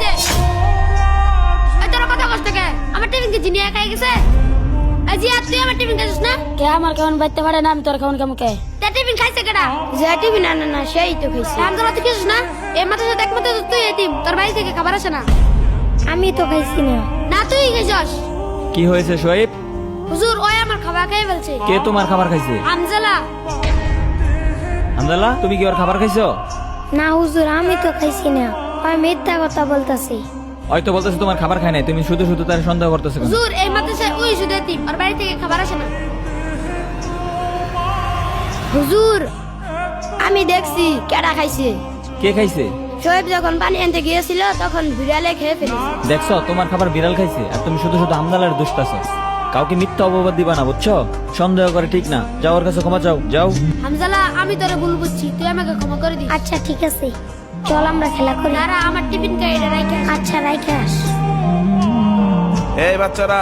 খাইছে। এই তোর কথা কষ্ট কে? আমার টিফিন কি জিনিয়া খাই গেছে? এই জি তুই আমার টিফিন খাইছিস না? কে আমার কেমন বাইতে পারে না, আমি তোর কেমন কেমন কে? তা টিফিন খাইছে কেডা? যে টিভি না সেই তো খাইছি। রামদলা তুই খাইছিস না? এই মাথার সাথে একমাত্র তুই এতিম, তোর বাড়ি থেকে খাবার আসে না। আমি তো খাইছি না। না তুই খাইছস। কি হয়েছে সোহেব? হুজুর ওই আমার খাবার খেয়ে ফেলছে। কে তোমার খাবার খাইছে? হামজালা। হামদাল্লাহ, তুমি কি ওর খাবার খাইছো? না হুজুর, আমি তো খাইছি না। আমি মিথ্যা কথা বলতাছি। হয়তো বলতেছে তোমার খাবার খায় নাই, তুমি শুধু শুধু তার সন্দেহ করতেছো কেন? হুজুর এই মাদ্রাসায় ওই শুধু এতিম, ওর বাড়ি থেকে খাবার আসে না। হুজুর আমি দেখছি কেডা খাইছে। কে খাইছে? শোয়েব যখন পানি আনতে গিয়েছিল তখন বিড়ালে খেয়ে ফেলেছে। দেখছো তোমার খাবার বিড়াল খাইছে, আর তুমি শুধু শুধু হামদাল্লাহর দুষ্টাছো। কাউকে মিথ্যা অপবাদ দিবা না, বুঝছো? সন্দেহ করে ঠিক না। যাও, ওর কাছে ক্ষমা চাও, যাও। হামজালা আমি তোরে ভুল বুঝছি, তুই আমাকে ক্ষমা করে দিস। আচ্ছা ঠিক আছে, চল আমরা খেলা করি। দাঁড়া আমার টিফিন খাই এটা রাইখা। আচ্ছা রাইখে আস। এই বাচ্চারা,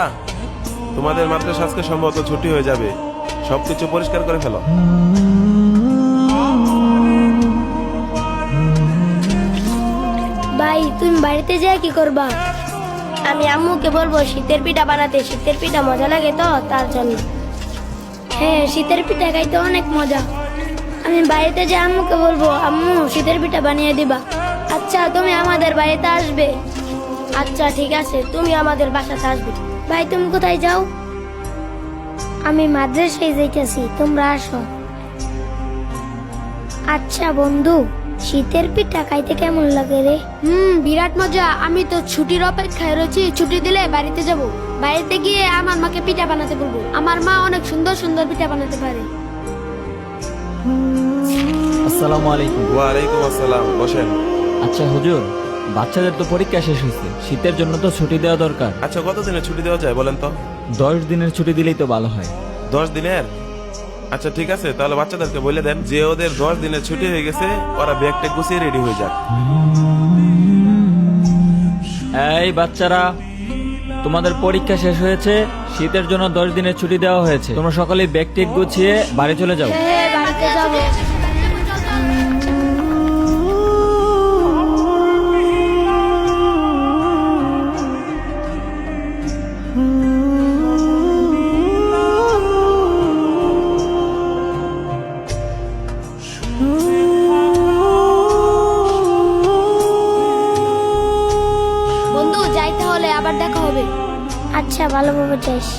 তোমাদের মাদ্রাসা আজকে সম্ভবত ছুটি হয়ে যাবে, সবকিছু পরিষ্কার করে ফেলো। ভাই তুমি বাড়িতে যেয়ে কি করবা? আমি আম্মুকে বলবো শীতের পিঠা বানাতে। শীতের পিঠা মজা লাগে তো তার জন্য। হ্যাঁ শীতের পিঠা খাইতে অনেক মজা। আমি বাড়িতে যে আম্মুকে বলবো আম্মু শীতের পিঠা বানিয়ে দিবা। আচ্ছা তুমি আমাদের বাড়িতে আসবে? আচ্ছা ঠিক আছে, তুমি আমাদের বাসাতে আসবে। ভাই তুমি কোথায় যাও? আমি মাদ্রাসায় যাইতেছি, তোমরা আসো। আচ্ছা বন্ধু, শীতের পিঠা খাইতে কেমন লাগে রে? বিরাট মজা। আমি তো ছুটির অপেক্ষায় রয়েছি, ছুটি দিলে বাড়িতে যাব। বাড়িতে গিয়ে আমার মাকে পিঠা বানাতে বলবো। আমার মা অনেক সুন্দর সুন্দর পিঠা বানাতে পারে। আসসালামু আলাইকুম। ওয়ালাইকুম আসসালাম, বসেন। আচ্ছা হুজুর, বাচ্চাদের তো পরীক্ষা শেষ হয়েছে, শীতের জন্য তো ছুটি দেওয়া দরকার। আচ্ছা কতদিনের ছুটি দেওয়া যায় বলেন তো? 10 দিনের ছুটি দিলেই তো ভালো হয়। 10 দিনের? আচ্ছা ঠিক আছে, তাহলে বাচ্চাদেরকে বলে দেন যে ওদের 10 দিনের ছুটি হয়ে গেছে, ওরা ব্যাগটা গুছিয়ে রেডি হয়ে যাক। এই বাচ্চারা, তোমাদের পরীক্ষা শেষ হয়েছে, শীতের জন্য 10 দিনের ছুটি দেওয়া হয়েছে। তোমরা সকলেই ব্যাগ টেক গুছিয়ে বাড়ি চলে যাও। হ্যাঁ বাড়িতে যাবো। বন্ধু যাই তাহলে, আবার দেখা হবে। আচ্ছা ভালোভাবে যাইস।